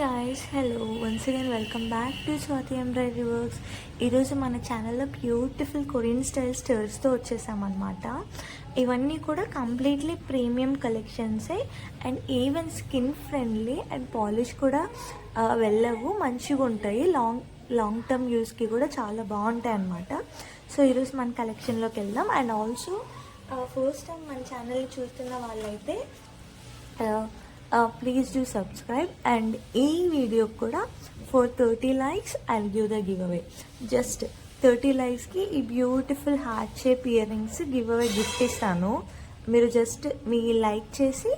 guys, hello. Once again, welcome back to Swati Embroidery Works. ఈరోజు మన ఛానల్లో beautiful Korean style స్టర్స్తో వచ్చేసామన్నమాట. ఇవన్నీ కూడా కంప్లీట్లీ ప్రీమియం కలెక్షన్సే and even skin friendly and polish కూడా వెళ్ళవు, మంచిగా ఉంటాయి. లాంగ్ టర్మ్ యూస్కి కూడా చాలా బాగుంటాయి అన్నమాట. సో ఈరోజు మన కలెక్షన్లోకి వెళ్దాం. అండ్ ఆల్సో ఫస్ట్ టైం మన ఛానల్ చూస్తున్న వాళ్ళైతే ప్లీజ్ డూ సబ్స్క్రైబ్. అండ్ ఈ వీడియో కూడా for 30 likes I'll give the give away. Just 30 likesకి ఈ beautiful heart shape ear rings give away gift ఇస్తాను. మీరు జస్ట్ మీ లైక్ చేసి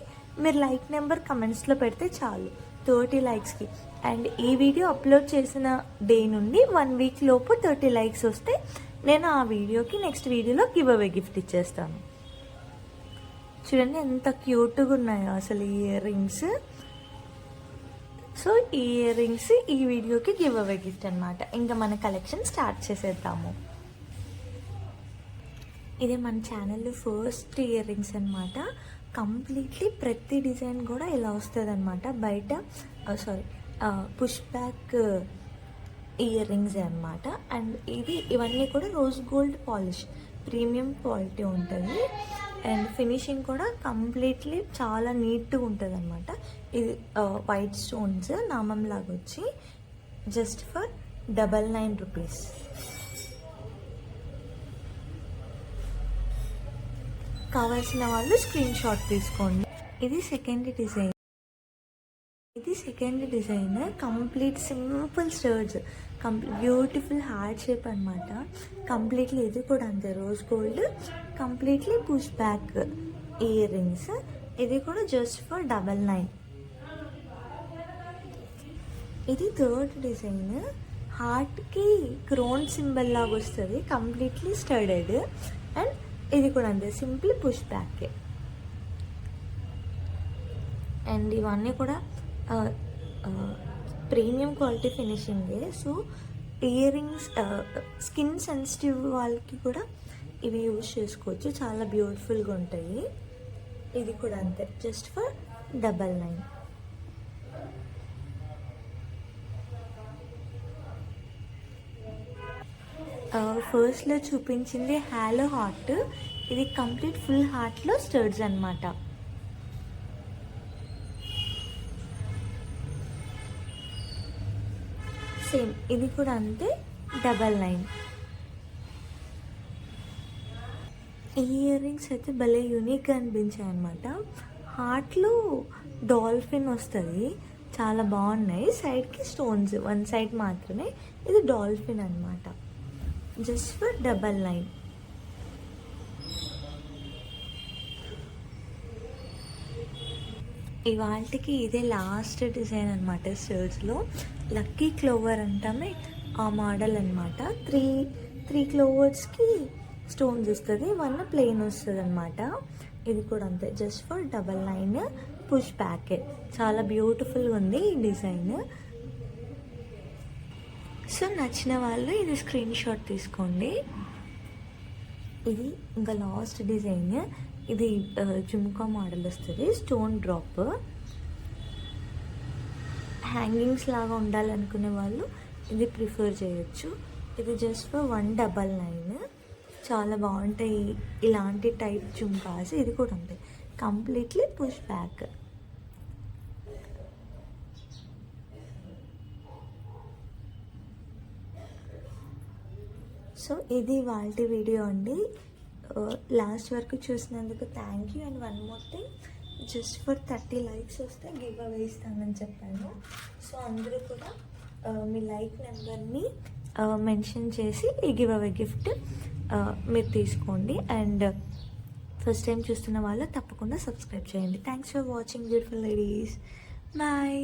మీరు లైక్ నెంబర్ కమెంట్స్లో పెడితే చాలు 30 likesకి. అండ్ ఈ వీడియో అప్లోడ్ చేసిన డే నుండి 1 week లోపు 30 likes వస్తే నేను ఆ వీడియోకి నెక్స్ట్ వీడియోలో గివ్ అవే గిఫ్ట్ ఇచ్చేస్తాను. చూడండి ఎంత క్యూట్గా ఉన్నాయో అసలు ఈ ఇయర్ రింగ్స్. సో ఈ ఇయర్ రింగ్స్ ఈ వీడియోకి గివ్ అవే గిఫ్ట్ అనమాట. ఇంకా మన కలెక్షన్ స్టార్ట్ చేసేద్దాము. ఇదే మన ఛానల్లో ఫస్ట్ ఇయర్ రింగ్స్ అనమాట. కంప్లీట్లీ ప్రతి డిజైన్ కూడా ఇలా వస్తుంది అనమాట. బయట పుష్ బ్యాక్ ఇయర్ రింగ్స్ అనమాట. అండ్ ఇవన్నీ కూడా rose gold polish premium quality ఉంటుంది. అండ్ ఫినిషింగ్ కూడా కంప్లీట్లీ చాలా నీట్గా ఉంటుంది అనమాట. ఇది వైట్ స్టోన్స్ నామం లాగా వచ్చి జస్ట్ ఫర్ 99 rupees. కావాల్సిన వాళ్ళు స్క్రీన్ షాట్ తీసుకోండి. ఇది second design complete simple studs, beautiful heart shape అనమాట. కంప్లీట్లీ ఇది కూడా అంతే rose gold, completely push back earrings. ఇది కూడా జస్ట్ ఫర్ 99. ఇది థర్డ్ డిజైన్. హార్ట్కి క్రోన్ సింబల్ లాగా వస్తుంది, కంప్లీట్లీ స్టడెడ్. అండ్ ఇది కూడా అంతే సింపుల్ పుష్ బ్యాక్. అండ్ ఇవన్నీ కూడా ప్రీమియం క్వాలిటీ ఫినిషింగే. So earrings skin sensitive వాళ్ళకి కూడా ఇవి యూజ్ చేసుకోవచ్చు, చాలా బ్యూటిఫుల్గా ఉంటాయి. ఇది కూడా అంతే జస్ట్ ఫర్ 99. ఫస్ట్లో చూపించింది హాలో హార్ట్. ఇది కంప్లీట్ ఫుల్ హార్ట్లో స్టర్స్ అనమాట. సేమ్ ఇది కూడా అంతే 99. ఈ ఇయర్ రింగ్స్ అయితే భలే యూనిక్గా అనిపించాయి అనమాట. హార్ట్లో డాల్ఫిన్ వస్తుంది, చాలా బాగున్నాయి. సైడ్కి స్టోన్స్, వన్ సైడ్ మాత్రమే. ఇది డాల్ఫిన్ అనమాట. Just for 99. ఇవాళకి ఇదే లాస్ట్ డిజైన్ అనమాట. స్టర్స్లో లక్కీ క్లోవర్ అంటామే ఆ మోడల్ అనమాట. త్రీ క్లోవర్స్కి స్టోన్స్ వస్తుంది, 1 ప్లెయిన్ వస్తుంది అనమాట. ఇది కూడా అంతే జస్ట్ ఫర్ 99 పుష్ బ్యాక్. చాలా బ్యూటిఫుల్గా ఉంది ఈ డిజైన్. సో నచ్చిన వాళ్ళు ఇది స్క్రీన్ షాట్ తీసుకోండి. ఇది ఇంకా లాస్ట్ డిజైన్. ఇది జుమ్కా మోడల్ వస్తుంది, స్టోన్ డ్రాప్. హ్యాంగింగ్స్ లాగా ఉండాలనుకునే వాళ్ళు ఇది ప్రిఫర్ చేయొచ్చు. ఇది జస్ట్ ఫర్ 199. చాలా బాగుంటాయి ఇలాంటి టైప్ జుమ్కాస్. ఇది కూడా అంతే కంప్లీట్లీ పుష్ బ్యాక్. సో ఇది వాళ్ళ వీడియో అండి. లాస్ట్ వరకు చూసినందుకు thank you. And one more thing, just for 30 likes వస్తే గివ్ అవే ఇస్తానని చెప్పాను. సో అందరూ కూడా మీ లైక్ నెంబర్ని మెన్షన్ చేసి ఈ గివ్ అవే గిఫ్ట్ మీరు తీసుకోండి. అండ్ ఫస్ట్ టైం చూస్తున్న వాళ్ళు తప్పకుండా సబ్స్క్రైబ్ చేయండి. Thanks for watching beautiful ladies. Bye.